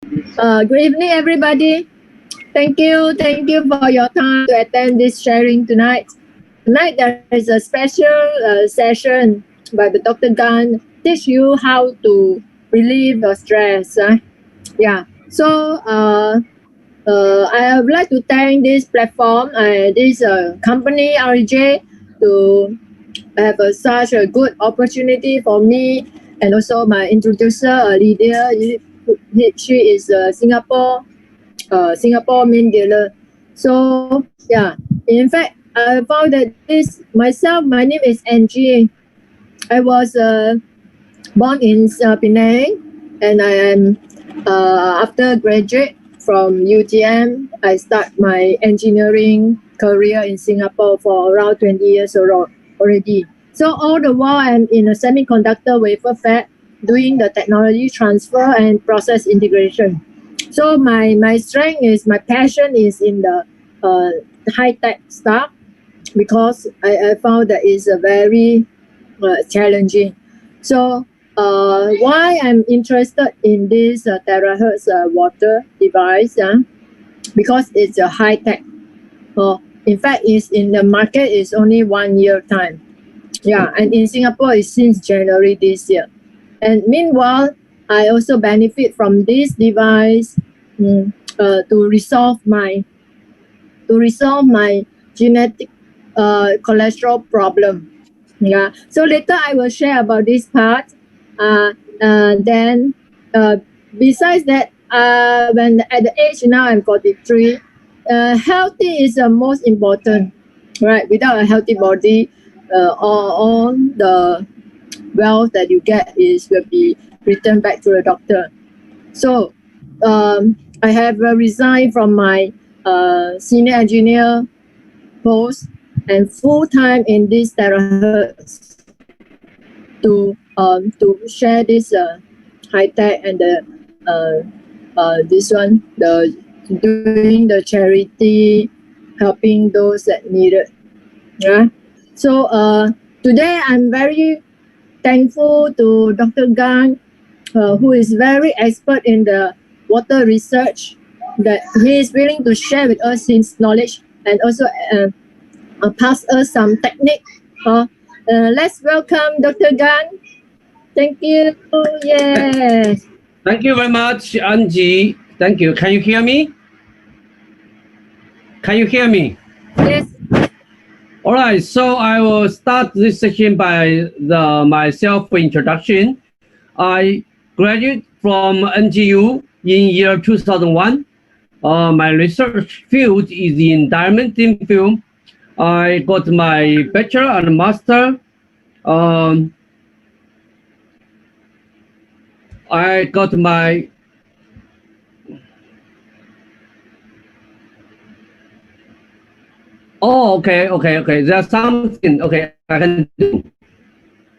Good evening, everybody. Thank you for your time to attend this sharing tonight. Tonight there is a special session by the Dr. Gan teach you how to relieve your stress. Yeah. So I would like to thank this platform, this company RJ to have such a good opportunity for me, and also my introducer Lydia. She is Singapore main dealer. So yeah, in fact, I found that this myself. My name is Angie. I was born in Penang, and I am after graduate from UTM. I start my engineering career in Singapore for around 20 years already. So all the while I'm in a semiconductor wafer fab doing the technology transfer and process integration. So my strength is my passion is in the high tech stuff because I found that it's a very challenging. So why I'm interested in this Terahertz water device? Because it's a high tech. In fact, it's in the market is only 1 year time. Yeah, and in Singapore it's since January this year. And meanwhile, I also benefit from this device to resolve my genetic cholesterol problem. Yeah. So later I will share about this part. Then besides that, when at the age now I'm 43, healthy is the most important, right? Without a healthy body, all the wealth that you get will be returned back to the doctor. So I have resigned from my senior engineer post and full time in this Terahertz to share this high tech and this one, the doing the charity, helping those that need it. Yeah. So today I'm very thankful to Dr. Gan, who is very expert in the water research, that he is willing to share with us his knowledge and also pass us some technique. Let's welcome Dr. Gan. Thank you. Yes. Thank you very much, Angie. Thank you. Can you hear me? Can you hear me? Yes. All right. So I will start this session by my self-introduction. I graduated from NGU in year 2001. My research field is in diamond thin film. I got my bachelor and master. I got my okay. There's something okay I can do.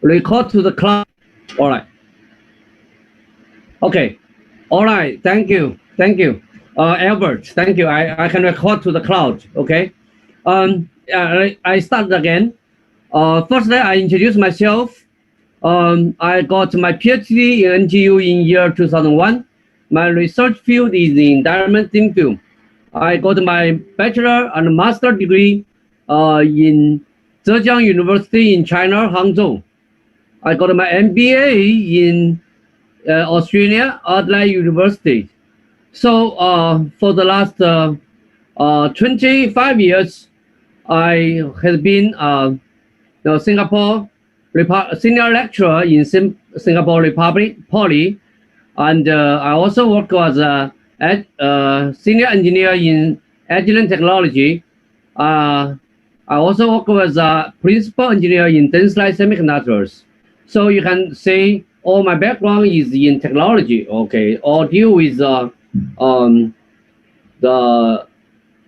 Record to the cloud. All right. Okay. All right. Thank you. Albert. Thank you. I can record to the cloud. Okay. I start again. Firstly, I introduce myself. I got my PhD in NGU in year 2001. My research field is in diamond thin film. I got my bachelor and master degree in Zhejiang University in China, Hangzhou. I got my MBA in Australia, Adelaide University. So for the last 25 years, I have been the Singapore senior lecturer in Singapore Republic Poly, and I also work as a senior engineer in Agilent Technology. I also work as a principal engineer in Tensilight Semiconductors. So you can say all my background is in technology. Okay, or deal with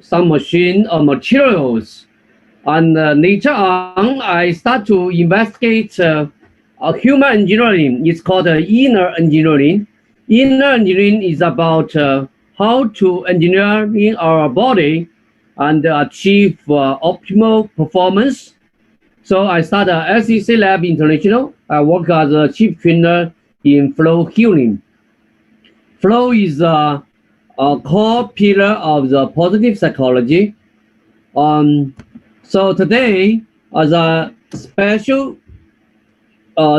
some machine or materials. And later on, I start to investigate human engineering. It's called inner engineering. Inner engineering is about how to engineer in our body and achieve optimal performance. So I started SEC Lab International. I work as a chief trainer in flow healing. flow is a core pillar of the positive psychology. So today, as a special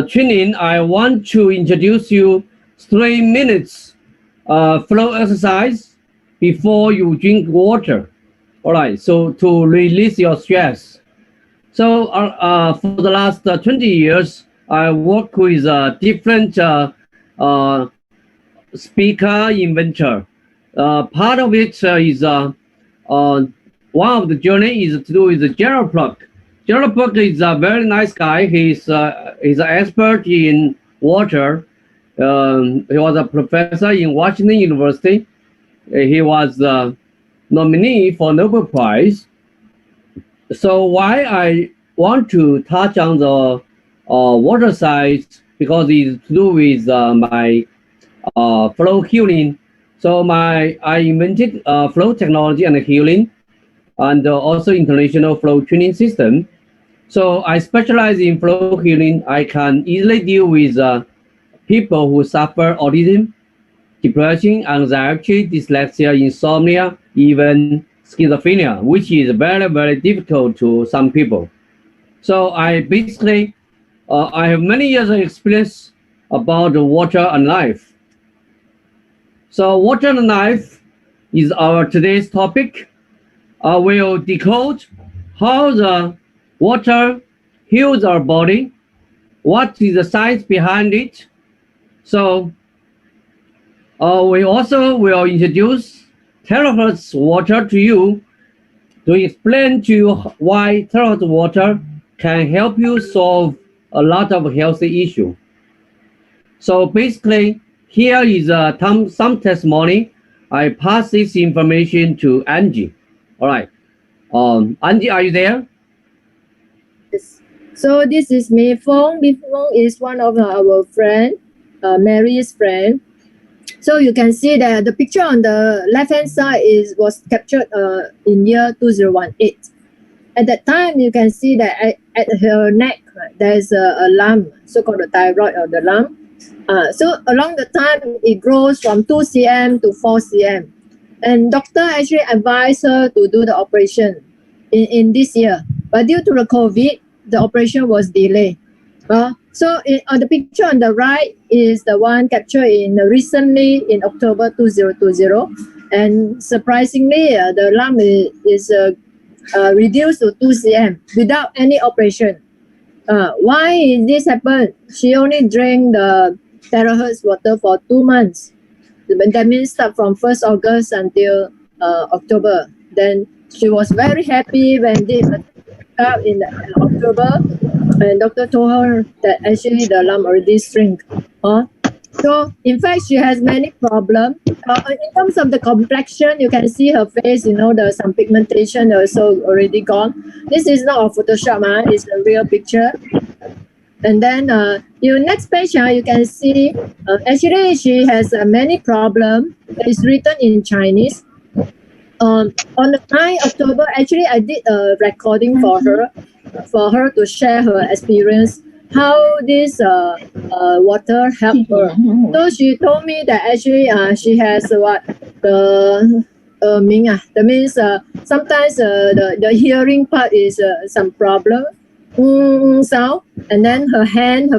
training, I want to introduce you 3 minutes flow exercise before you drink water. All right, so to release your stress. So for the last 20 years, I work with different speaker inventor. Part of it is one of the journey is to do with Gerald Pluck. Gerald Pluck is a very nice guy. He's an expert in water. He was a professor in Washington University. He was nominee for Nobel Prize. So why I want to touch on the water side, because it's to do with my flow healing. So I invented flow technology and healing, and also international flow training system. So I specialize in flow healing. I can easily deal with people who suffer autism, depression, anxiety, dyslexia, insomnia, even schizophrenia, which is very, very difficult to some people. So I basically, I have many years of experience about water and life. So water and life is our today's topic. I will decode how the water heals our body, what is the science behind it. So we also will introduce Terahertz water to you to explain to you why Terahertz water can help you solve a lot of healthy issues. So basically, here is some testimony. I pass this information to Angie. All right. Angie, are you there? Yes. So this is Mei Fong. Mei Fong is one of our friend, Mary's friend. So you can see that the picture on the left-hand side was captured in year 2018. At that time, you can see that at her neck, right, there's a lump, so-called the thyroid or the lump. So along the time, it grows from 2 cm to 4 cm. And doctor actually advised her to do the operation in this year. But due to the COVID, the operation was delayed. So on the picture on the right is the one captured recently in October 2020. And surprisingly, the lump is reduced to 2 cm without any operation. Why this happened? She only drank the Terahertz water for 2 months. That means start from 1st August until October. Then she was very happy when they up in October, and doctor told her that actually the lump already shrink. So in fact, she has many problems. In terms of the complexion, you can see her face, there's some pigmentation also already gone. This is not a Photoshop, it's a real picture. And then your next page, you can see actually she has many problems. It's written in Chinese. On the 9th October, actually I did a recording for her to share her experience, how this water helped her. So she told me that actually she has that means sometimes the hearing part is some problem. Sound, and then her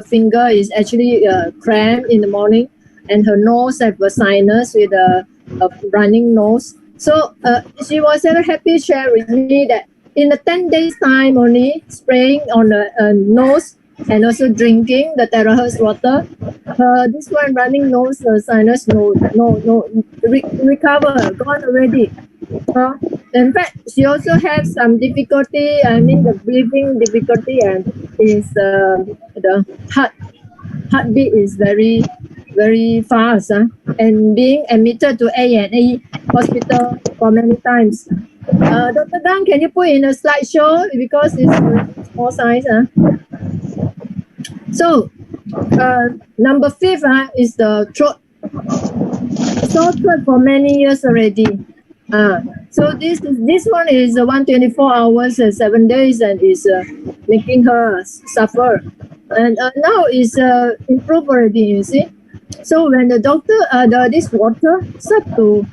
finger is actually cramped in the morning, and her nose have a sinus with a running nose. So she was very happy share with me that in the 10 days time only spraying on the nose and also drinking the Terahertz water, this one running nose sinus recover, gone already. In fact, she also has some difficulty. The breathing difficulty, and is the heartbeat is very, very fast, and being admitted to A&E hospital for many times. Dr. Gan, can you put in a slideshow because it's small size? So, number 5 is the throat. Sore throat for many years already. So this one is 124 hours and 7 days, and is making her suffer. And now is improved already, you see. So when the doctor, this water start to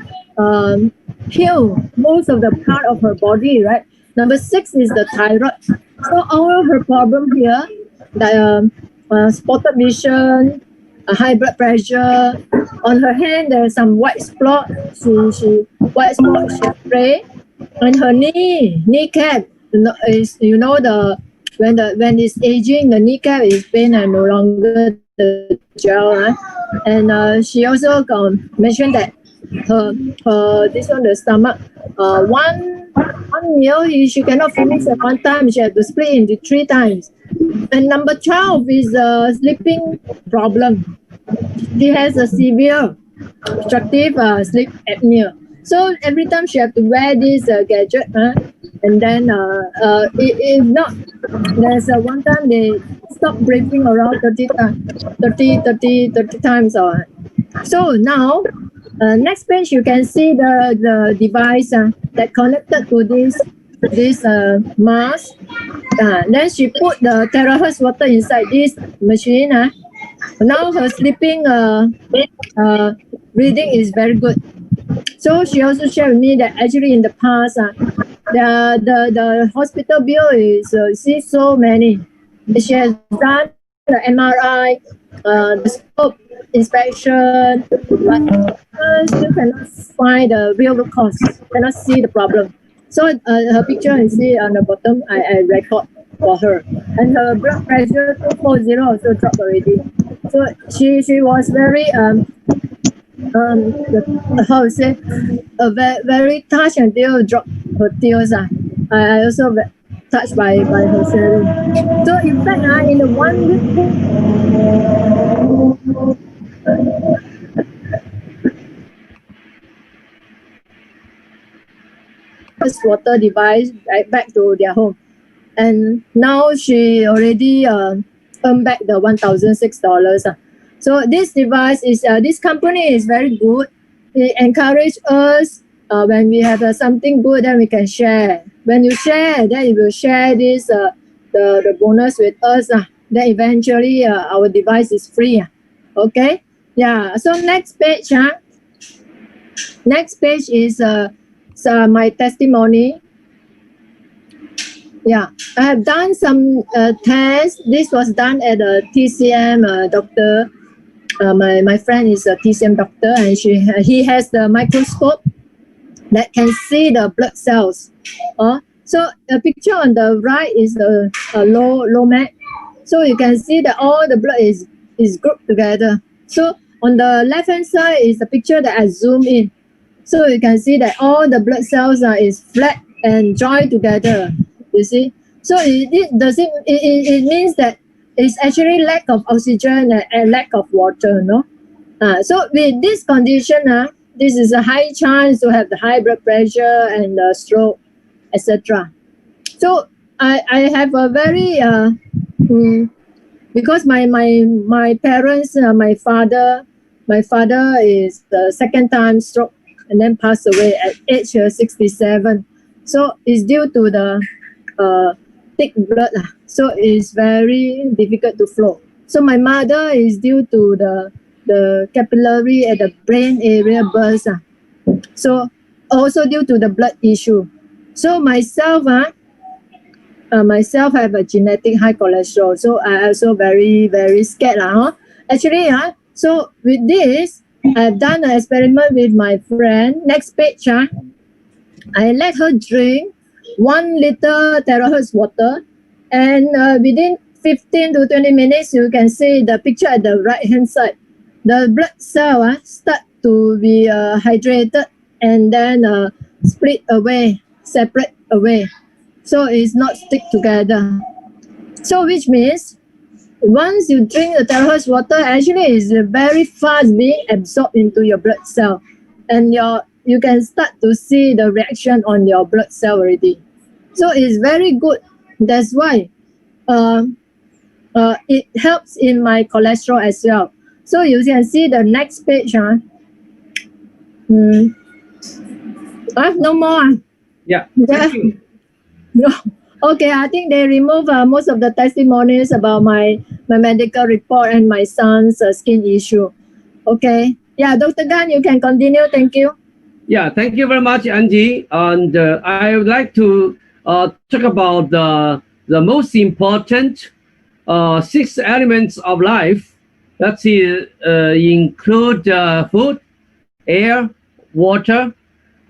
heal most of the part of her body, right? Number 6 is the thyroid. So all her problem here, the spotted vision, high blood pressure. On her hand, there's some white spot. She white spot. She spray. On her kneecap, is the when it's aging, the kneecap is pain and no longer the gel. And she also mentioned that her this one the stomach one meal she cannot finish at one time. She had to split into 3 times. And number 12 is a sleeping problem. She has a severe obstructive sleep apnea. So every time she have to wear this gadget, and then if not, there's one time they stop breathing around 30 times, 30 times. So now, next page you can see the device that connected to this mask. Then she put the terahertz water inside this machine. Now her sleeping reading is very good. So she also shared with me that actually in the past, the hospital bill is so many. She has done the MRI, the scope inspection, but still cannot find the real root cause, cannot see the problem. So her picture you see on the bottom, I record for her. And her blood pressure 240 also dropped already. So she was very how to say very touched until drop her tears. I also touched by her sharing. So in fact, in the 1 week. Water device right back to their home, and now she already earned back the $1,006. So this device is this company is very good. They encourage us when we have something good, then we can share. When you share, then you will share this the bonus with us. Then eventually our device is free. Okay, yeah. So next page. Next page is my testimony. Yeah, I have done some tests. This was done at a TCM doctor. My friend is a TCM doctor, and he has the microscope that can see the blood cells. So a picture on the right is the low mat. So you can see that all the blood is grouped together. So on the left hand side is the picture that I zoom in. So you can see that all the blood cells is flat and joined together. You see, so it means that it's actually lack of oxygen and lack of water, no? So with this condition, this is a high chance to have the high blood pressure and stroke, etc. So I have a very because my parents, my father is the second time stroke and then passed away at age 67. So it's due to the thick blood, so it's very difficult to flow. So my mother is due to the capillary at the brain area burst. So also due to the blood issue. So myself have a genetic high cholesterol. So I also very, very scared. Actually, so with this, I've done an experiment with my friend. Next page. I let her drink 1 liter terahertz water, and within 15 to 20 minutes, you can see the picture at the right hand side. The blood cell start to be hydrated and then split away, separate away. So it's not stick together. So which means once you drink the terahertz water, actually it's very fast being absorbed into your blood cell, and you can start to see the reaction on your blood cell already. So it's very good. That's why it helps in my cholesterol as well. So you can see the next page. No more. Yeah. Thank you. No. Okay, I think they remove most of the testimonies about my medical report and my son's skin issue. Okay. Yeah, Dr. Gan, you can continue. Thank you. Yeah, thank you very much, Angie. And I would like to talk about the most important 6 elements of life. That is, include food, air, water,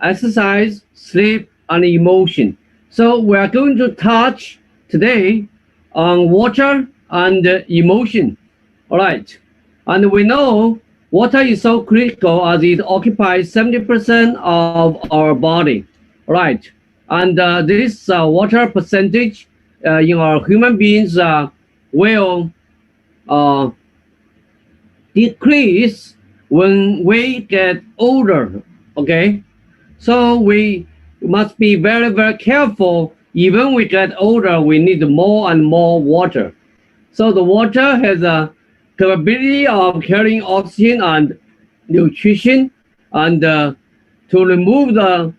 exercise, sleep, and emotion. So we are going to touch today on water and emotion. All right. And we know water is so critical as it occupies 70% of our body. All right. And this water percentage in our human beings will uh, decrease when we get older. Okay. So we must be very, very careful. Even we get older, we need more and more water. So the water has a capability of carrying oxygen and nutrition and to remove the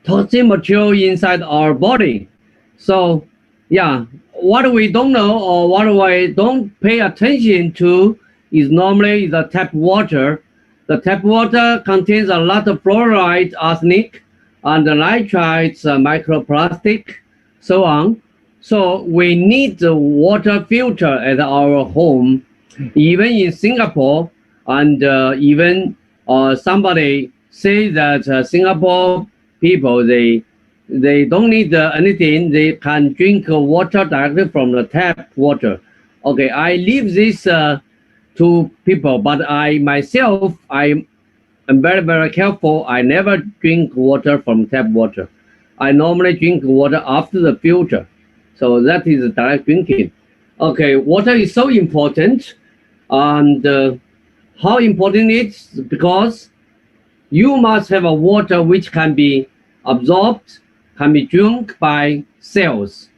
toxic material inside our body. So yeah, what we don't know or what we don't pay attention to is normally the tap water. The tap water contains a lot of fluoride, arsenic, and the nitrites, microplastic, so on. So we need the water filter at our home. Even in Singapore, and even somebody say that Singapore people they don't need anything. They can drink water directly from the tap water. Okay, I leave this to people, but I myself I am very very careful. I never drink water from tap water. I normally drink water after the filter. So that is direct drinking. Okay, water is so important, and how important it is because you must have a water which can be absorbed, can be drunk by cells.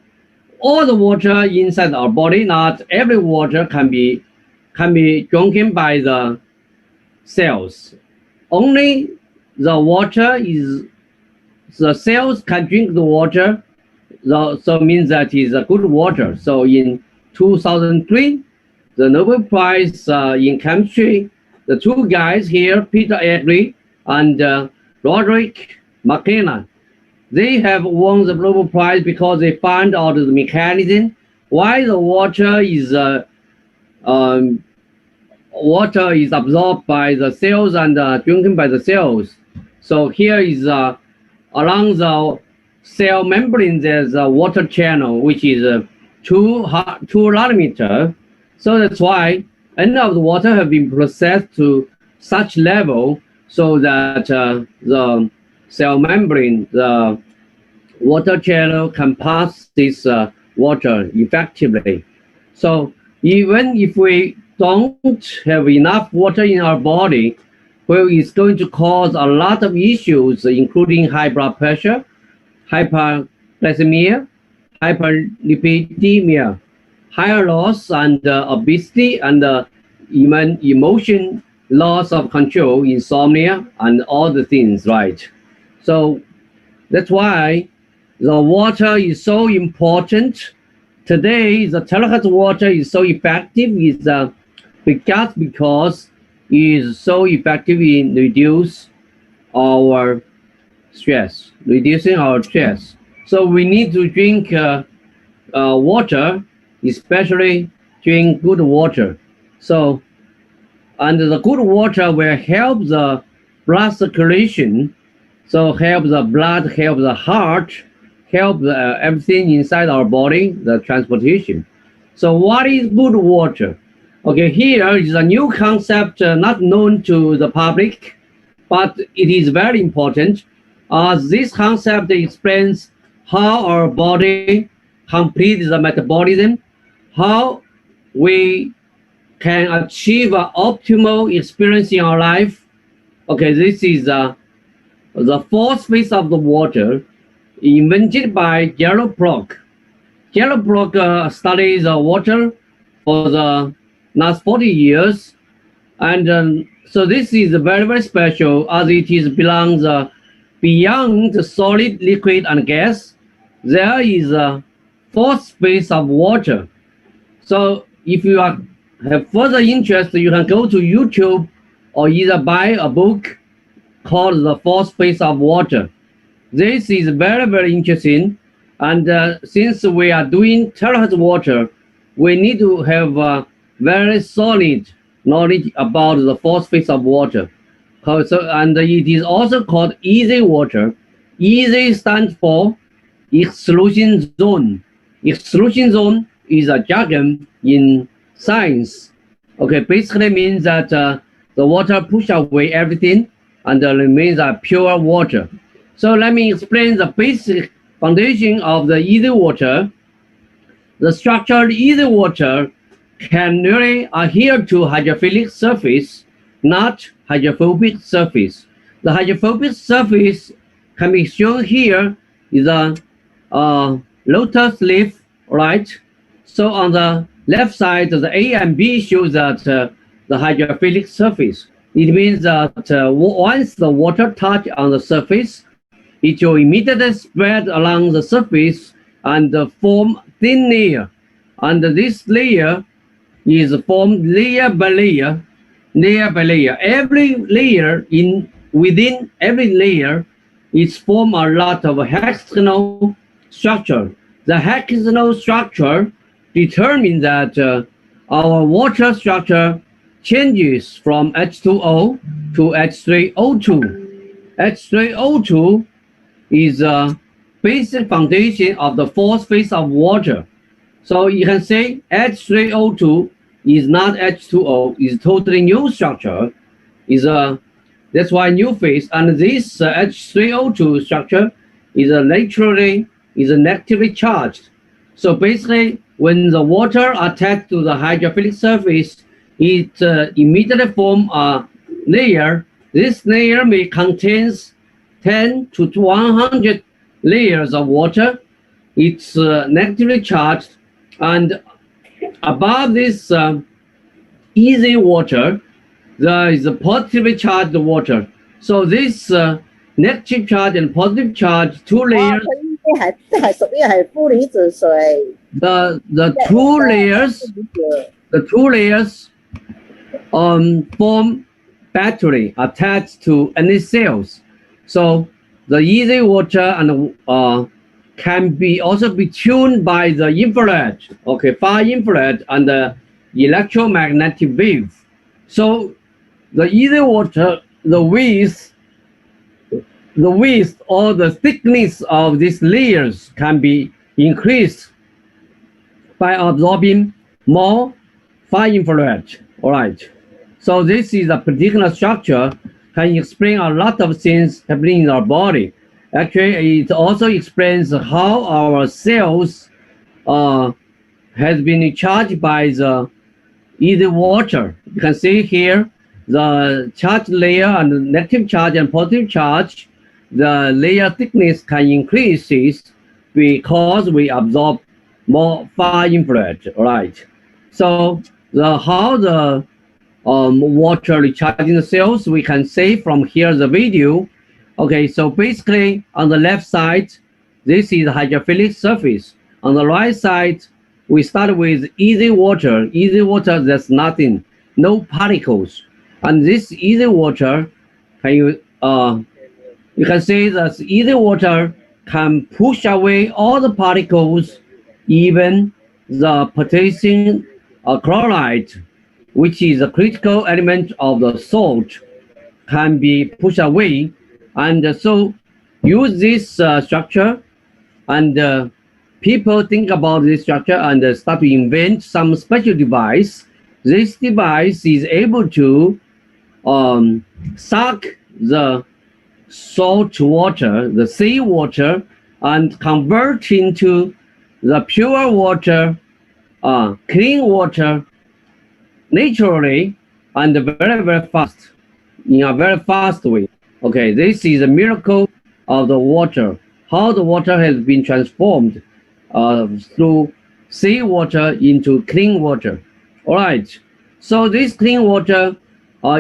All the water inside our body, not every water can be drunken by the cells. Only the water is the cells can drink the water, so means that is a good water. So in 2003, the Nobel Prize in chemistry, the 2 guys here, Peter Eggley and Roderick McKenna, they have won the Nobel Prize because they found out the mechanism why the um, water is absorbed by the cells and drinking by the cells. So here is along the cell membrane, there's a water channel which is 2 nanometer. So that's why any of the water have been processed to such level so that the cell membrane, the water channel can pass this water effectively. So even if we don't have enough water in our body, well, it's going to cause a lot of issues, including high blood pressure, hyperglycemia, hyperlipidemia, hair loss, and obesity, and even emotion loss of control, insomnia, and all the things, right? So that's why the water is so important. Today, the Terahertz water is so effective is because it is so effective in reduce our stress, reducing our stress. So we need to drink water, especially drink good water. So, and the good water will help the blood circulation. So help the blood, help the heart, help everything inside our body, the transportation. So what is good water? Okay, here is a new concept not known to the public, but it is very important. This concept explains how our body completes the metabolism, how we can achieve an optimal experience in our life. Okay, this is the 4th phase of the water invented by Gerald Block. Gerald Block studies water for the last 40 years. And so this is very, very special as it is belongs beyond the solid, liquid, and gas. There is a 4th phase of water. So if you have further interest, you can go to YouTube or either buy a book called The Fourth Phase of Water. This is very, very interesting. And since we are doing Terahertz water, we need to have very solid knowledge about the fourth phase of water. And it is also called easy water. Easy stands for exclusion zone. Exclusion zone is a jargon in science. Okay, basically means that the water push away everything and remains a pure water. So let me explain the basic foundation of the easy water. The structured easy water can really adhere to hydrophilic surface, not hydrophobic surface. The hydrophobic surface can be shown here is a lotus leaf, right? So on the left side, the A and B shows that the hydrophilic surface. It means that once the water touch on the surface, it will immediately spread along the surface and form thin layer. And this layer is formed layer by layer, layer by layer. Every layer within every layer is formed a lot of hexagonal structure. The hexagonal structure determines that our water structure changes from H2O to H3O2. H3O2 is a basic foundation of the fourth phase of water. So you can say H3O2 is not H2O, is totally new structure. That's why new phase. And this H3O2 structure is negatively charged. So basically, when the water attached to the hydrophilic surface, it immediately forms a layer. This layer may contain 10 to 100 layers of water. It's negatively charged, and above this easy water, there is a positively charged water. So this negative charge and positive charge, two layers. The two layers form battery attached to any cells. So the easy water and can also be tuned by the infrared, far infrared and the electromagnetic wave. So the easy water, the width or the thickness of these layers can be increased by absorbing more far infrared. All right. So this is a particular structure can explain a lot of things happening in our body. Actually, it also explains how our cells has been charged by the easy water. You can see here the charge layer and the negative charge and positive charge. The layer thickness can increase because we absorb more far infrared. Right. So how the water recharging the cells, we can see from here the video. Okay, so basically on the left side, this is hydrophilic surface. On the right side, we start with easy water. Easy water, there's nothing, no particles. And this easy water, you can see that easy water can push away all the particles, even the potassium chloride, which is a critical element of the salt, can be pushed away. And so use this structure, and people think about this structure and start to invent some special device. This device is able to suck the salt water, the sea water, and convert into the pure water, clean water, naturally and very, very fast, in a very fast way. Okay, this is a miracle of the water, how the water has been transformed through sea water into clean water. All right, so this clean water,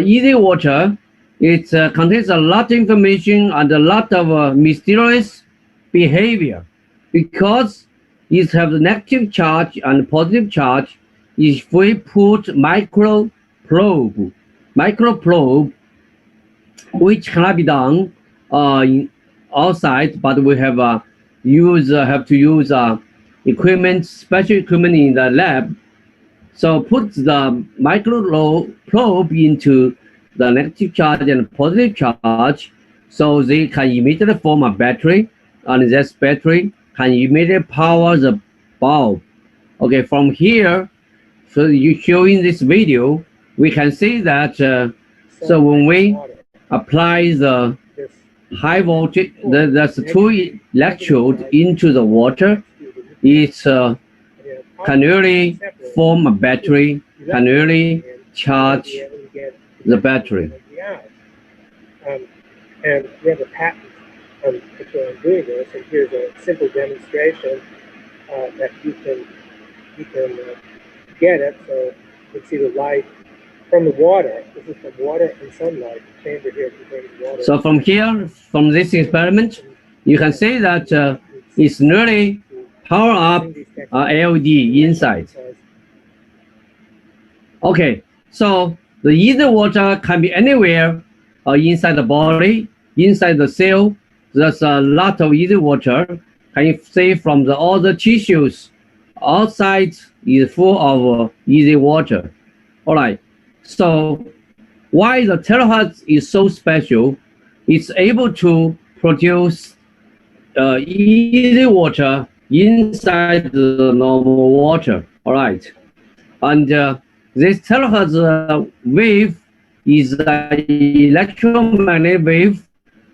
easy water, it contains a lot of information and a lot of mysterious behavior, because it has a negative charge and positive charge. If we put micro probe micro probe, which cannot be done outside, but we have have to use equipment, special equipment in the lab. So put the micro probe into the negative charge and positive charge, so they can immediately form a battery, and this battery can immediately power the bulb. Okay, from here, so you show in this video, we can see that so when we apply the high voltage, that's two electrodes into the water, it can really form a battery, can really charge the battery. And we have a patent on doing this, and here's a simple demonstration that you can get it. So you can see the light from the water. This is from water and sunlight. The chamber here contains water. So from here, from this experiment, you can see that it's really power up LED inside. Okay, so the ether water can be anywhere inside the body, inside the cell. There's a lot of ether water. Can you see from all the tissues outside is full of ether water. All right. So why the Terahertz is so special? It's able to produce ether water inside the normal water. All right. And this Terahertz wave is an electromagnetic wave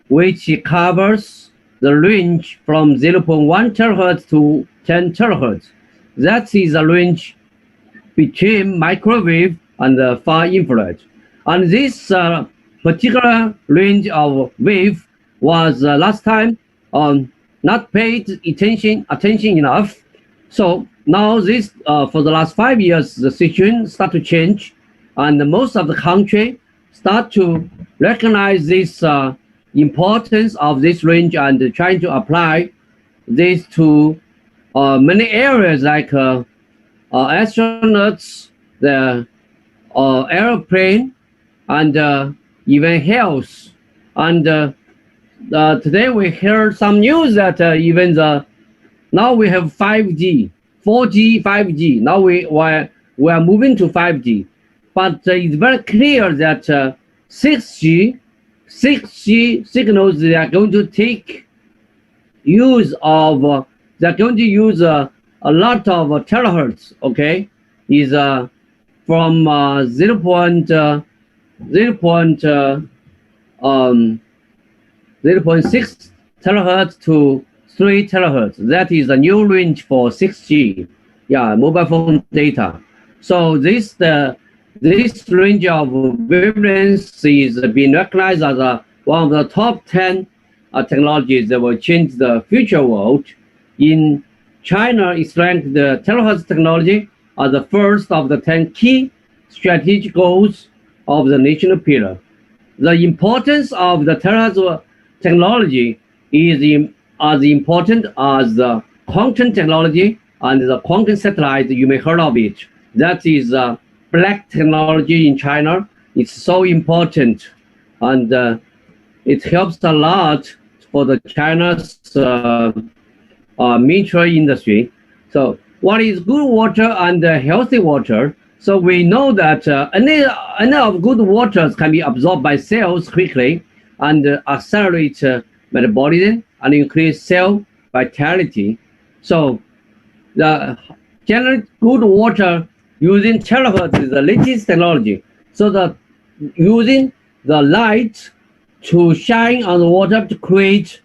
which covers the range from 0.1 terahertz to 10 terahertz. That is a range between microwave and the far infrared. And this particular range of wave was last time not paid attention enough. So now this, for the last 5 years, the situation start to change, and most of the country start to recognize this importance of this range and trying to apply this to many areas like astronauts, the airplane, and even health. And today we heard some news that even now we have 5G, 4G, 5G. Now we are moving to 5G, but it's very clear that 6G signals, they are going to take use of, they're going to use a lot of terahertz. Okay, is from 0.6 terahertz to 3 terahertz. That is a new range for 6G, mobile phone data. So this range of wavelengths is being recognized as one of the top 10 technologies that will change the future world. In China, it's ranked the Terahertz technology as the first of the 10 key strategic goals of the national pillar. The importance of the Terahertz technology is as important as the quantum technology and the quantum satellite. You may heard of it. That is black technology in China. It's so important, and it helps a lot for the China's military industry. So what is good water and healthy water? So we know that any of good waters can be absorbed by cells quickly and accelerate metabolism and increase cell vitality. So the generally good water using terahertz is the latest technology. So that using the light to shine on the water to create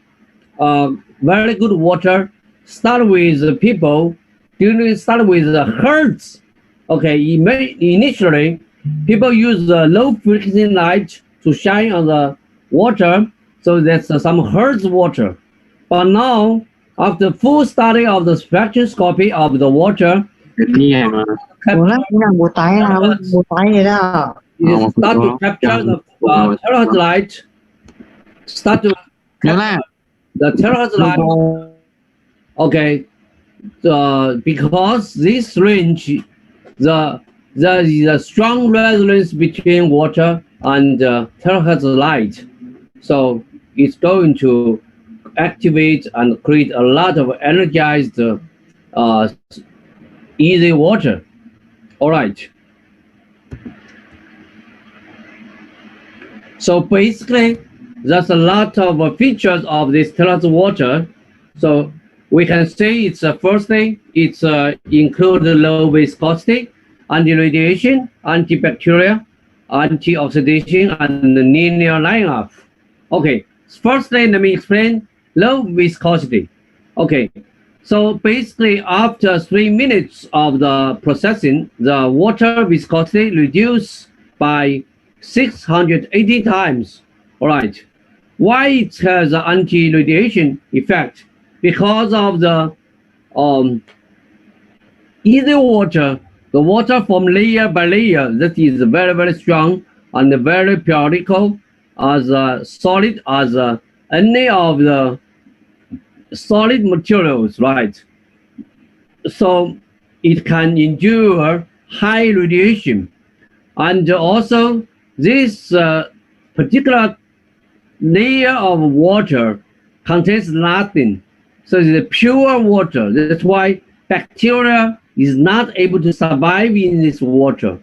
very good water. Start with people, start with hertz. Okay, initially people use the low frequency light to shine on the water, so that's some hertz water. But now, after full study of the spectroscopy of the water, start to capture the terahertz light, start to capture the terahertz light. Okay, because this range, there is a strong resonance between water and terahertz light. So it's going to activate and create a lot of energized easy water. All right. So basically, there's a lot of features of this Terahertz water. So we can say it's firstly, it's include low viscosity, anti-radiation, antibacterial, antioxidation, and linear line-up. Okay, firstly, let me explain low viscosity. Okay, so basically, after 3 minutes of the processing, the water viscosity reduced by 680 times. All right. Why it has an anti-radiation effect? Because of the easy water, the water from layer by layer, that is very, very strong and very periodical, as solid as any of the solid materials, right? So it can endure high radiation. And also, this particular layer of water contains nothing. So it's pure water. That's why bacteria is not able to survive in this water.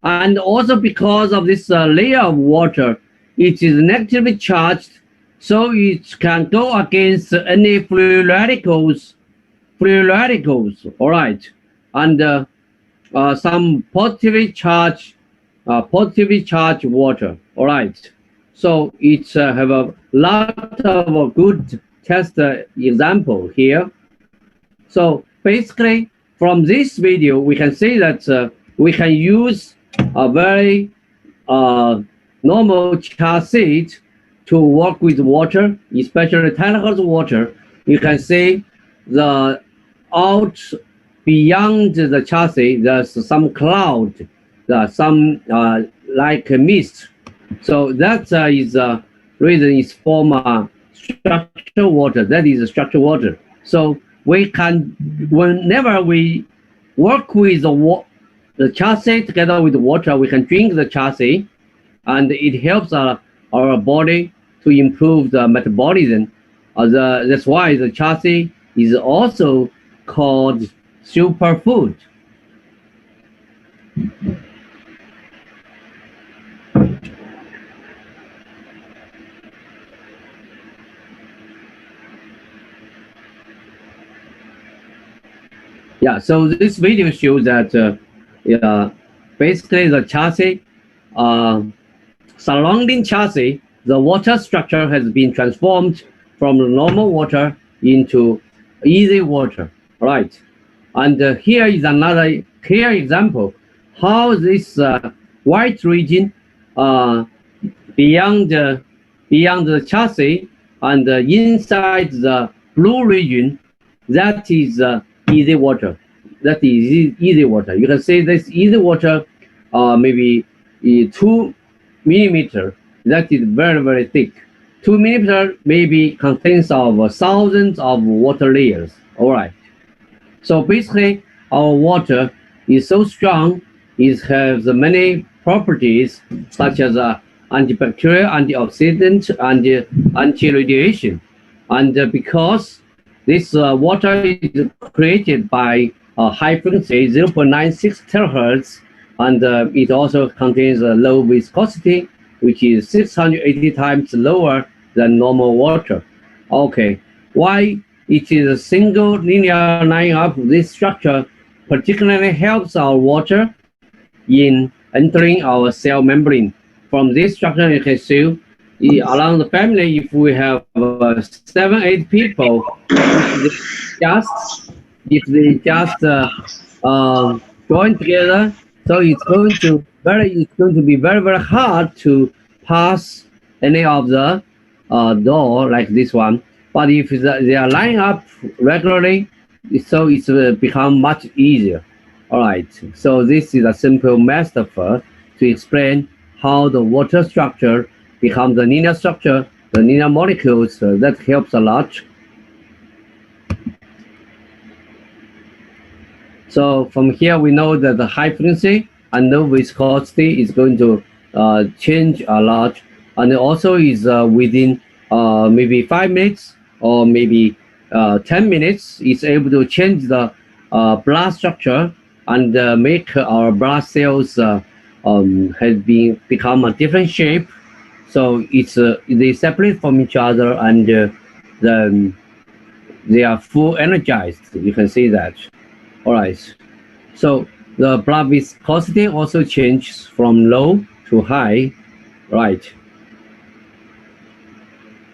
And also because of this layer of water, it is negatively charged, so it can go against any free radicals. Free radicals, all right, and some positively charged water. All right. So it's have a lot of good test example here. So basically, from this video, we can say that we can use a very normal chassis to work with water, especially Terahertz water. You can see the out beyond the chassis, there's some cloud, there's some like a mist. So that is reason is form structured water. That is structured water. So we can, whenever we work with the chassis together with the water, we can drink the chassis, and it helps our body to improve the metabolism. That's why the chassis is also called superfood. Yeah, so this video shows that basically the chassis, surrounding chassis, the water structure has been transformed from normal water into easy water, right? And here is another clear example how this white region beyond the chassis and inside the blue region, that is easy water. That is easy water. You can say this easy water, maybe 2 millimeter. That is very, very thick. 2 millimeter maybe contains of thousands of water layers. All right. So basically, our water is so strong. It has many properties such as antibacterial, antioxidant, and anti-radiation. And because this water is created by high frequency 0.96 terahertz, and it also contains a low viscosity, which is 680 times lower than normal water. Okay, why it is a single linear line up? This structure particularly helps our water in entering our cell membrane. From this structure, you can see around the family, if we have 7-8 people, if they just join together, so it's going to be very, very hard to pass any of the door like this one. But if they are lining up regularly, so it's become much easier. All right. So this is a simple metaphor to explain how the water structure becomes the linear structure, the linear molecules. That helps a lot. So from here, we know that the high frequency and low viscosity is going to change a lot, and also is within maybe 5 minutes or maybe 10 minutes, it's able to change the blood structure and make our blood cells has become a different shape. So it's they separate from each other, and then they are full energized. You can see that. All right. So the blood viscosity also changes from low to high, right?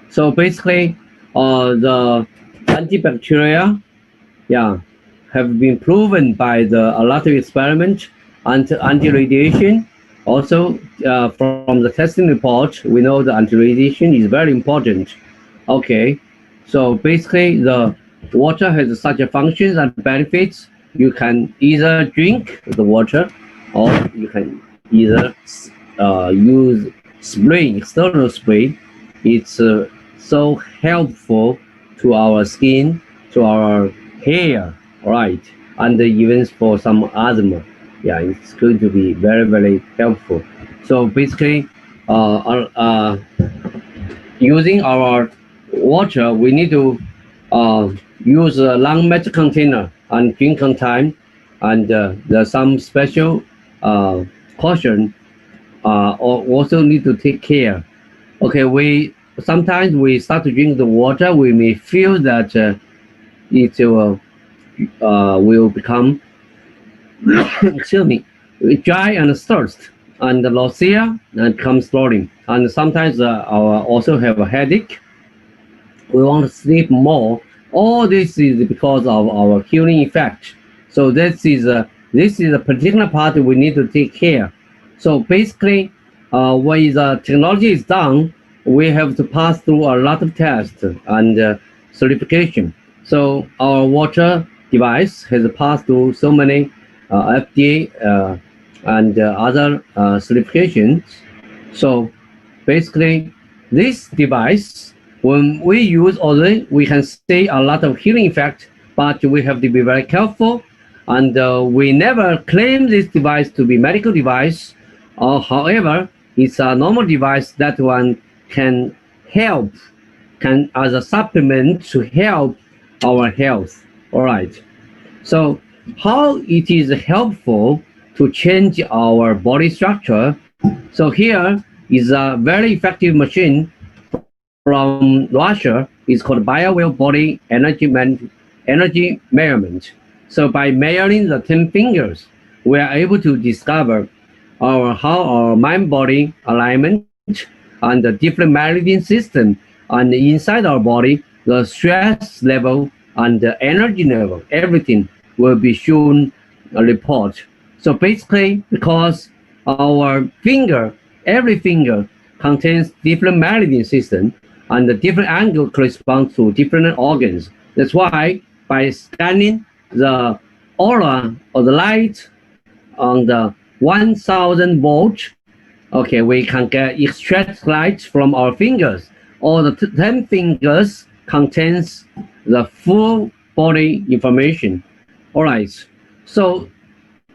So basically, the antibacterial, yeah, have been proven by a lot of experiments and anti-radiation. Also, from the testing report, we know the anti-radiation is very important. Okay, so basically, the water has such a functions and benefits. You can either drink the water, or you can either use spray, external spray. It's so helpful to our skin, to our hair, right? And even for some asthma, yeah, it's going to be very, very helpful. So basically, using our water, we need to use a long metal container and drink on time, and there's some special caution. Also need to take care. Okay, we sometimes we start to drink the water, we may feel that it will become excuse me, dry and thirst and nausea and comes swelling, and sometimes our also have a headache. We want to sleep more. All this is because of our healing effect. So this is a particular part we need to take care. So basically, when the technology is done, we have to pass through a lot of tests and certification. So our water device has passed through so many FDA and other certifications. So basically, this device, when we use already, we can see a lot of healing effect, but we have to be very careful. And we never claim this device to be medical device. However, it's a normal device that one can help, can as a supplement to help our health. All right. So how it is helpful to change our body structure. So here is a very effective machine from Russia. It's called BioWell Body Energy Measurement. So by measuring the 10 fingers, we are able to discover how our mind-body alignment and the different meridian system, and inside our body, the stress level and the energy level, everything will be shown a report. So basically, because our finger, every finger contains different meridian system, and the different angle corresponds to different organs. That's why by scanning the aura or the light on the 1000 volts, okay, we can get extract light from our fingers. All the 10 fingers contains the full body information. All right. So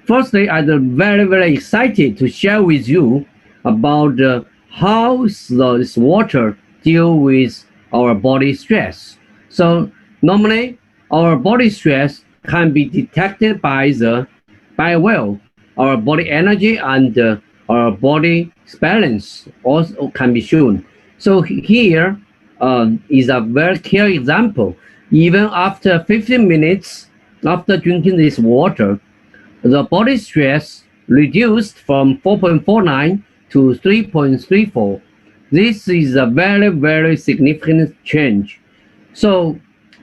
firstly, I'm very, very excited to share with you about how this water deal with our body stress. So normally, our body stress can be detected by our body energy and our body balance also can be shown. So here is a very clear example. Even after 15 minutes after drinking this water, the body stress reduced from 4.49 to 3.34. This is a very, very significant change. So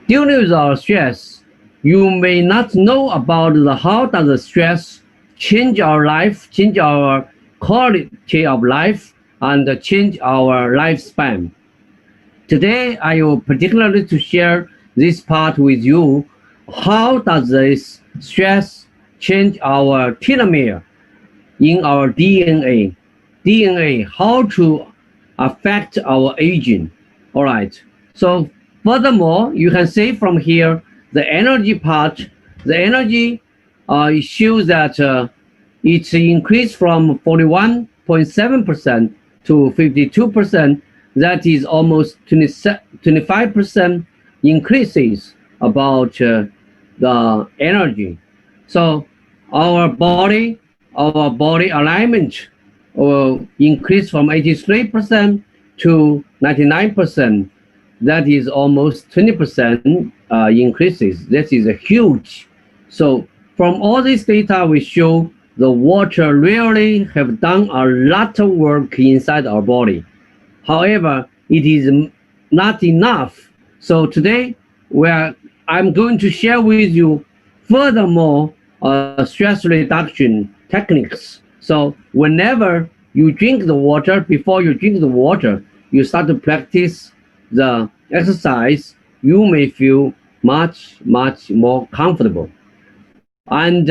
dealing with our stress, you may not know about how does the stress change our life, change our quality of life, and change our lifespan. Today, I will particularly to share this part with you. How does this stress change our telomere in our DNA? DNA, how to affect our aging. All right. So furthermore, you can see from here, the energy part, the energy shows that it's increased from 41 48.7% to 52%. That is almost 25% increases about the energy. So our body alignment will increase from 83% to 99%. That is almost 20% increases. That is a huge. So from all this data, we show the water really have done a lot of work inside our body. However, it is not enough. So today, I'm going to share with you furthermore stress reduction techniques. So whenever you drink the water, before you drink the water, you start to practice the exercise, you may feel much more comfortable. And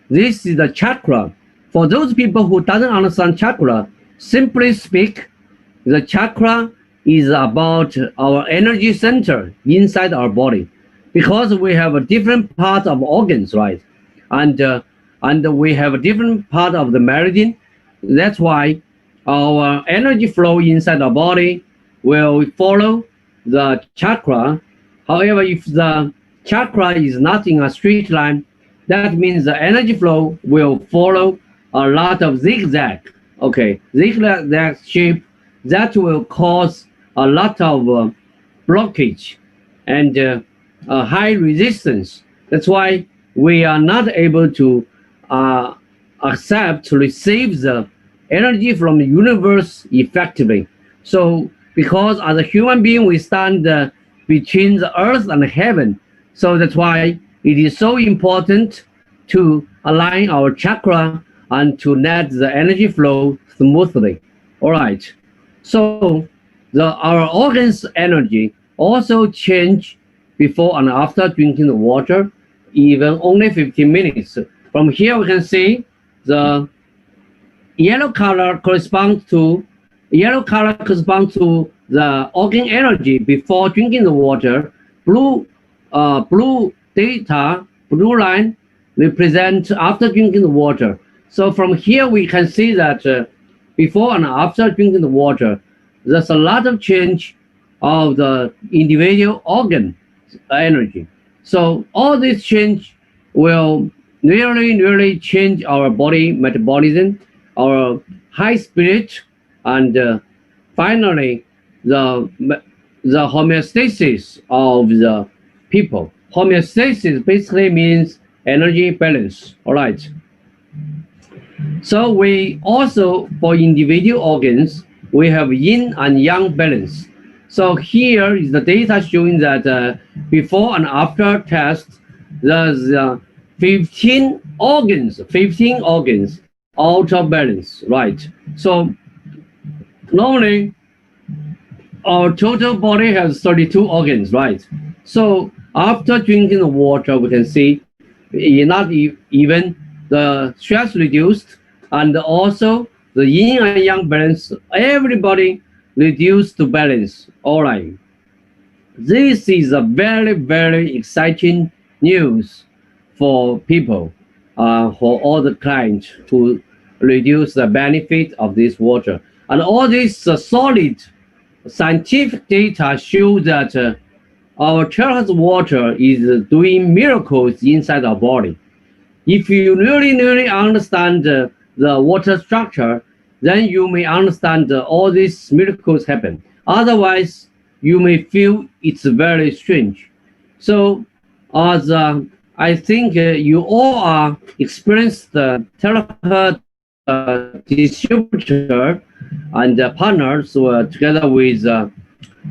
this is the chakra. For those people who doesn't understand chakra, simply speak, the chakra is about our energy center inside our body, because we have a different part of organs, right? And we have a different part of the meridian. That's why our energy flow inside our body will follow the chakra. However, if the chakra is not in a straight line, that means the energy flow will follow a lot of zigzag. Okay, zigzag shape, that will cause a lot of blockage and high resistance. That's why we are not able to receive the energy from the universe effectively. So because as a human being, we stand between the earth and heaven. So that's why it is so important to align our chakra and to let the energy flow smoothly. All right. So our organs' energy also change before and after drinking the water, even only 15 minutes. From here, we can see the yellow color corresponds to the organ energy before drinking the water. Blue line represent after drinking the water. So from here we can see that before and after drinking the water, there's a lot of change of the individual organ energy. So all this change will really change our body metabolism, our high spirit, and finally the homeostasis of the people. Homeostasis basically means energy balance. All right. So we also, for individual organs, we have yin and yang balance. So here is the data showing that before and after test, there's 15 organs out of balance, right? So normally our total body has 32 organs, right? So after drinking the water, we can see not even the stress reduced, and also the yin and yang balance, everybody reduced to balance. All right. This is a very exciting news for people, for all the clients to reduce the benefit of this water. And all this solid scientific data show that our Terahertz water is doing miracles inside our body. If you really understand the water structure, then you may understand all these miracles happen. Otherwise, you may feel it's very strange. So, as I think you all are experienced the Terahertz distributor and partners together with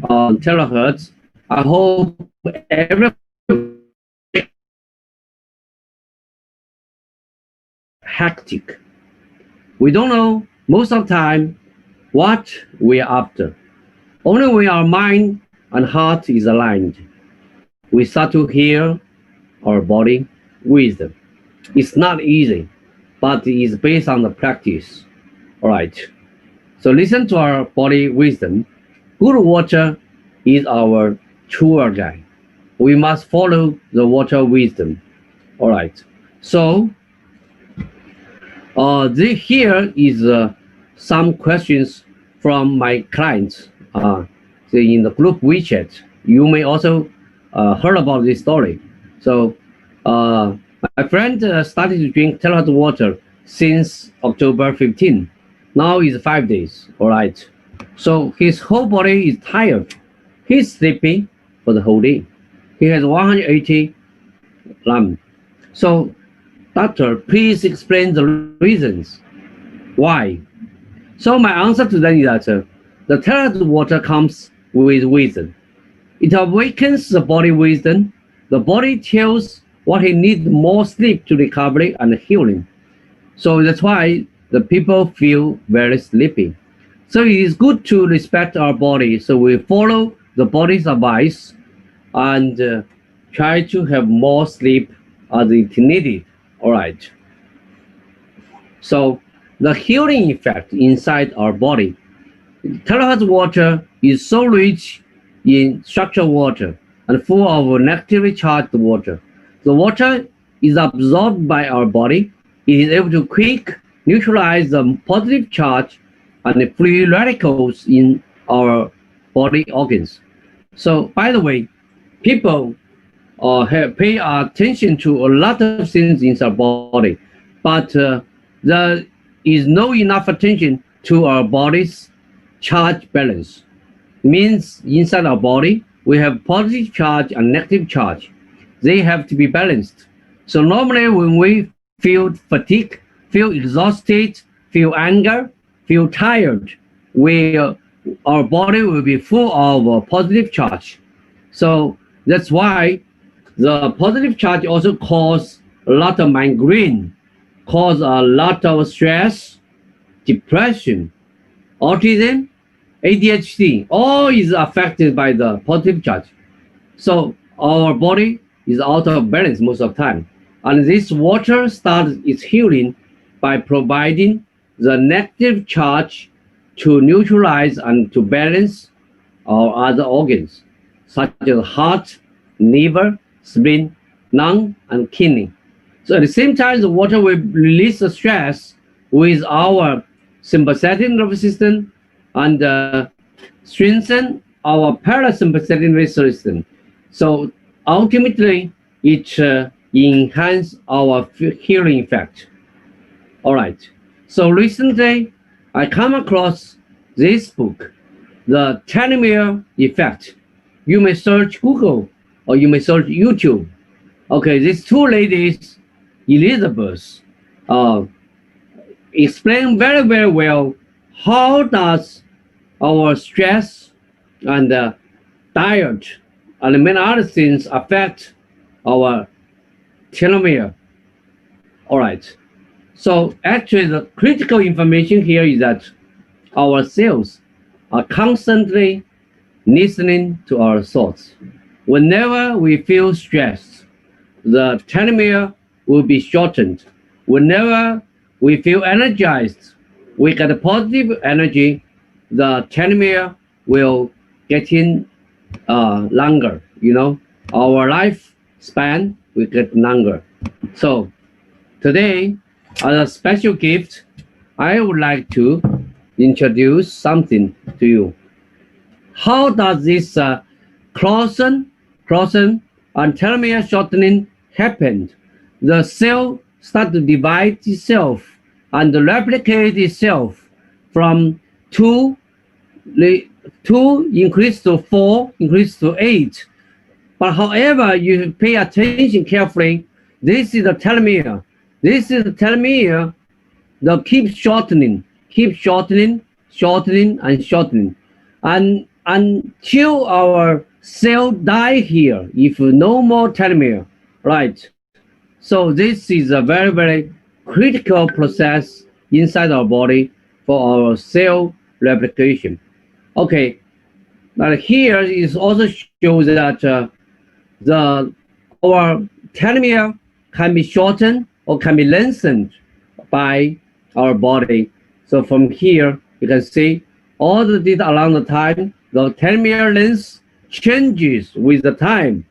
Terahertz. I hope every hectic. We don't know most of the time what we are after. Only when our mind and heart is aligned, we start to hear our body wisdom. It's not easy, but it is based on the practice. All right. So listen to our body wisdom. Good water is our tour guide. We must follow the water wisdom. All right. So here is some questions from my clients in the group WeChat. You may also heard about this story. So my friend started to drink Terahertz water since October 15. Now is 5 days, all right. So his whole body is tired. He's sleepy for the whole day. He has 180 lump. So, doctor, please explain the reasons. Why? So my answer to them is that the Terahertz water comes with wisdom. It awakens the body wisdom. The body tells what he needs more sleep to recovery and healing. So that's why the people feel very sleepy. So it is good to respect our body. So we follow the body's advice and try to have more sleep as it needed. All right. So the healing effect inside our body. Terahertz water is so rich in structured water and full of negatively charged water. The water is absorbed by our body. It is able to quick neutralize the positive charge and the free radicals in our body organs. So, by the way, people pay attention to a lot of things in our body, but there is no enough attention to our body's charge balance. It means inside our body, we have positive charge and negative charge. They have to be balanced. So normally when we feel fatigue, feel exhausted, feel anger, feel tired, our body will be full of positive charge. So that's why the positive charge also cause a lot of migraine, cause a lot of stress, depression, autism, ADHD, all is affected by the positive charge. So our body is out of balance most of the time. And this water starts its healing by providing the negative charge to neutralize and to balance our other organs, such as heart, liver, spleen, lung, and kidney. So at the same time, the water will release the stress with our sympathetic nervous system and strengthen our parasympathetic nervous system. So ultimately, it enhances our healing effect. All right. So recently, I come across this book, The Telomere Effect. You may search Google or you may search YouTube. Okay, these two ladies, Elizabeth, explain very, very well how does our stress and diet and many other things affect our telomere. All right. So actually the critical information here is that our cells are constantly listening to our thoughts. Whenever we feel stressed, the telomere will be shortened. Whenever we feel energized, we get a positive energy, the telomere will get in longer, our lifespan will get longer. So today, as a special gift, I would like to introduce something to you. How does this crossing and telomere shortening happen? The cell starts to divide itself and replicate itself from 2 increase to 4, increase to 8. But however, you pay attention carefully, this is the telomere. This is the telomere that keeps shortening, and shortening. And until our cell die here, if no more telomere, right? So this is a very, very critical process inside our body for our cell replication. Okay, but here is also shows that our telomere can be shortened or can be lengthened by our body. So from here, you can see all the data along the time, the telomere length changes with the time.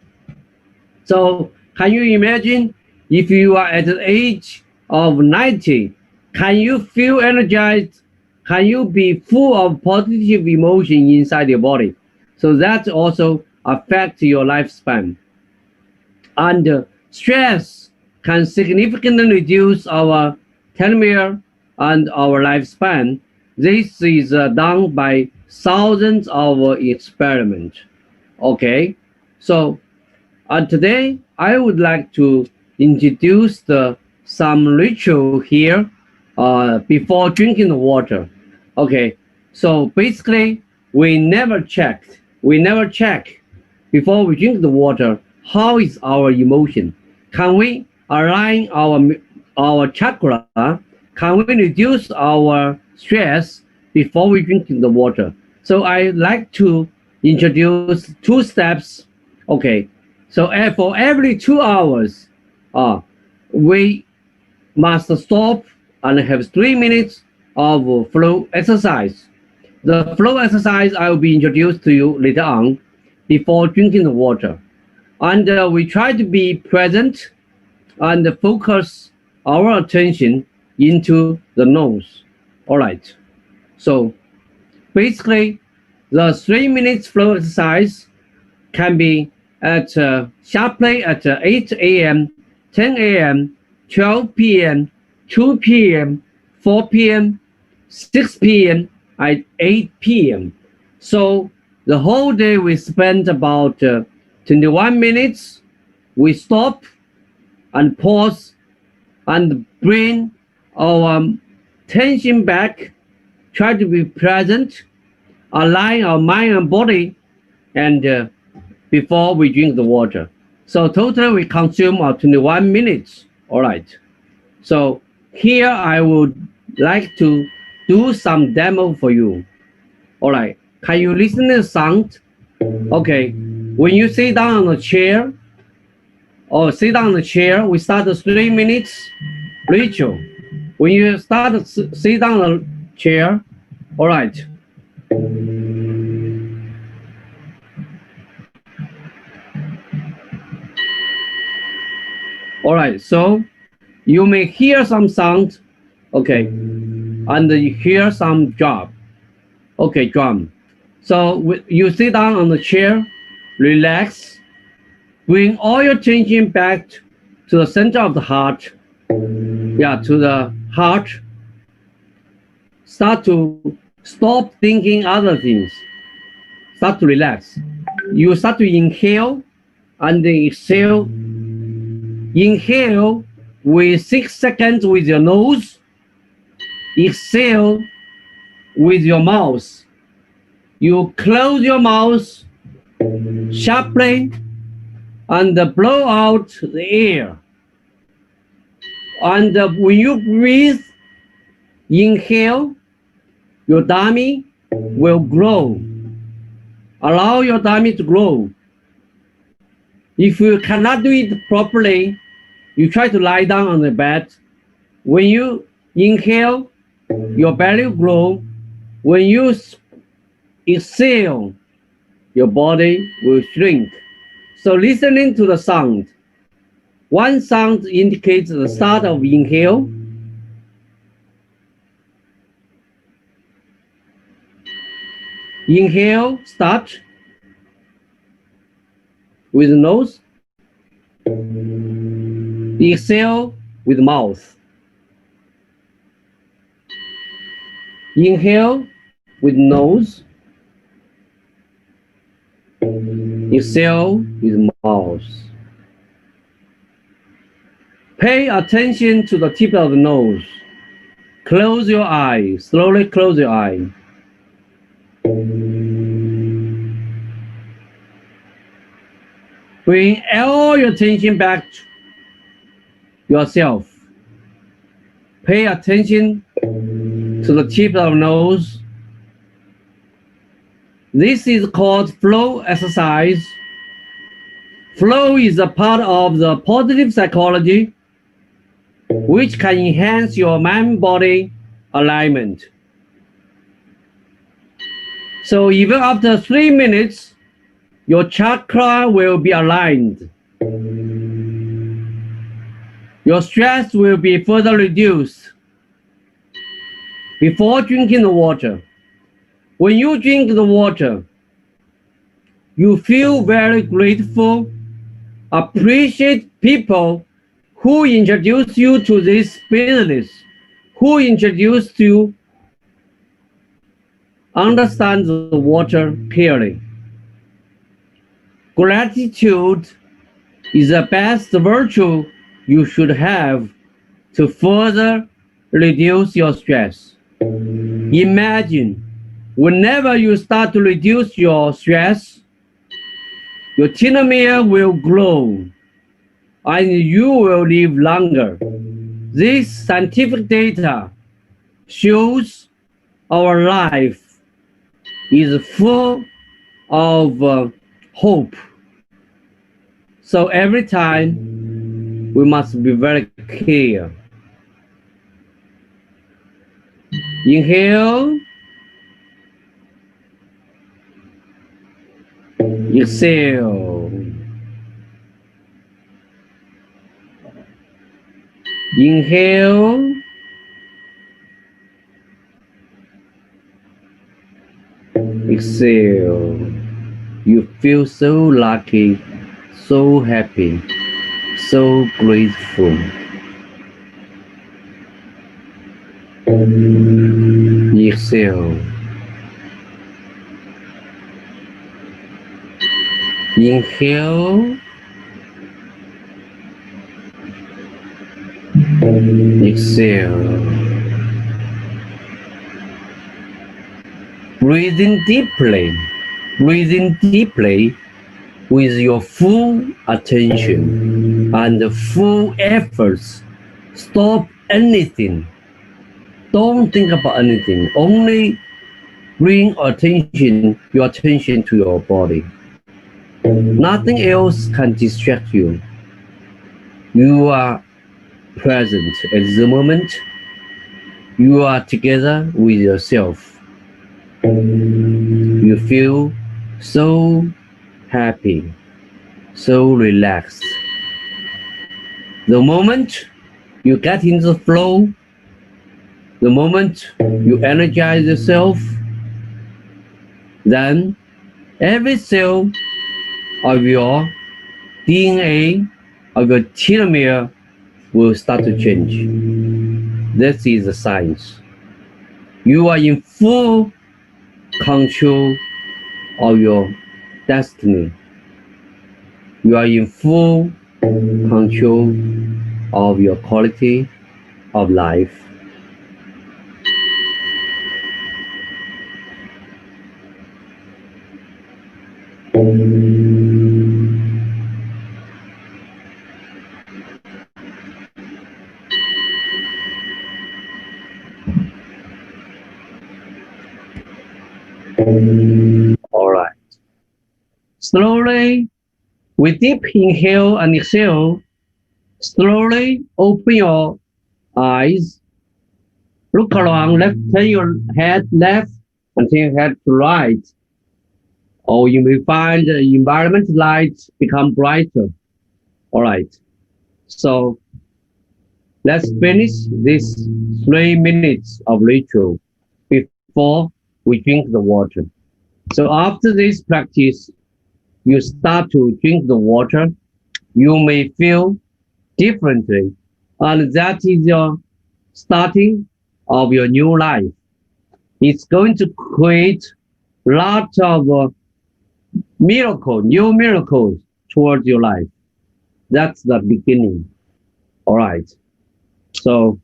So can you imagine if you are at the age of 90, can you feel energized can you be full of positive emotion inside your body? So that also affects your lifespan. And stress can significantly reduce our telomere and our lifespan. This is done by thousands of experiments. Okay, so today I would like to introduce some ritual here before drinking the water. Okay, so basically we never check before we drink the water. How is our emotion? Can we align our chakra? Can we reduce our stress before we drink the water? So I like to introduce two steps. Okay, so for every 2 hours, we must stop and have 3 minutes of flow exercise. The flow exercise I will be introduced to you later on before drinking the water. And we try to be present and focus our attention into the nose. All right. So basically, the 3 minutes flow exercise can be at sharply at 8 a.m., 10 a.m., 12 p.m., 2 p.m., 4 p.m., 6 p.m., and 8 p.m. So the whole day we spend about 21 minutes. We stop and pause and bring our tension back, try to be present, align our mind and body, and before we drink the water. So total we consume 21 minutes. All right. So here I would like to do some demo for you. All right. Can you listen to the sound? Okay. When you sit down on a chair or sit down on the chair, we start the 3 minutes ritual. When you start to sit down on the chair, all right. All right, so you may hear some sound, okay, and you hear some drum, okay, drum. So you sit down on the chair, relax, bring all your attention back to the center of the heart, yeah, to the heart. Start to stop thinking other things. Start to relax. You start to inhale and then exhale. Inhale with 6 seconds with your nose. Exhale with your mouth. You close your mouth sharply and blow out the air. And when you breathe, inhale, your tummy will grow. Allow your tummy to grow. If you cannot do it properly, you try to lie down on the bed. When you inhale, your belly will grow. When you exhale, your body will shrink. So listening to the sound. One sound indicates the start of inhale. Inhale, start with the nose. Exhale with mouth. Inhale with nose. Exhale with mouth. Pay attention to the tip of the nose. Close your eye. Slowly close your eye. Bring all your attention back to yourself. Pay attention to the tip of the nose. This is called flow exercise. Flow is a part of the positive psychology which can enhance your mind-body alignment. So even after 3 minutes, your chakra will be aligned. Your stress will be further reduced before drinking the water. When you drink the water, you feel very grateful, appreciate people who introduced you to this business, who introduced you, understand the water clearly. Gratitude is the best virtue you should have to further reduce your stress. Imagine whenever you start to reduce your stress, your telomere will grow and you will live longer. This scientific data shows our life is full of hope. So every time we must be very clear. Inhale, exhale. Inhale, exhale. You feel so lucky, so happy, so grateful. Exhale. Inhale. Exhale. Breathing deeply. Breathing deeply with your full attention and full efforts. Stop anything. Don't think about anything. Only bring your attention to your body. Nothing else can distract you. You are present at the moment. You are together with yourself. You feel so happy, so relaxed. The moment you get into the flow, the moment you energize yourself, then every cell of your DNA, of your telomere, will start to change. This is the science. You are in full control of your destiny. You are in full control of your quality of life. All right. Slowly, with deep inhale and exhale, slowly open your eyes. Look around, turn your head left and turn your head to right. Or you may find the environment lights become brighter. All right. So let's finish this 3 minutes of ritual before we drink the water. So after this practice, you start to drink the water, you may feel differently. And that is your starting of your new life. It's going to create lots of new miracles towards your life. That's the beginning. All right. So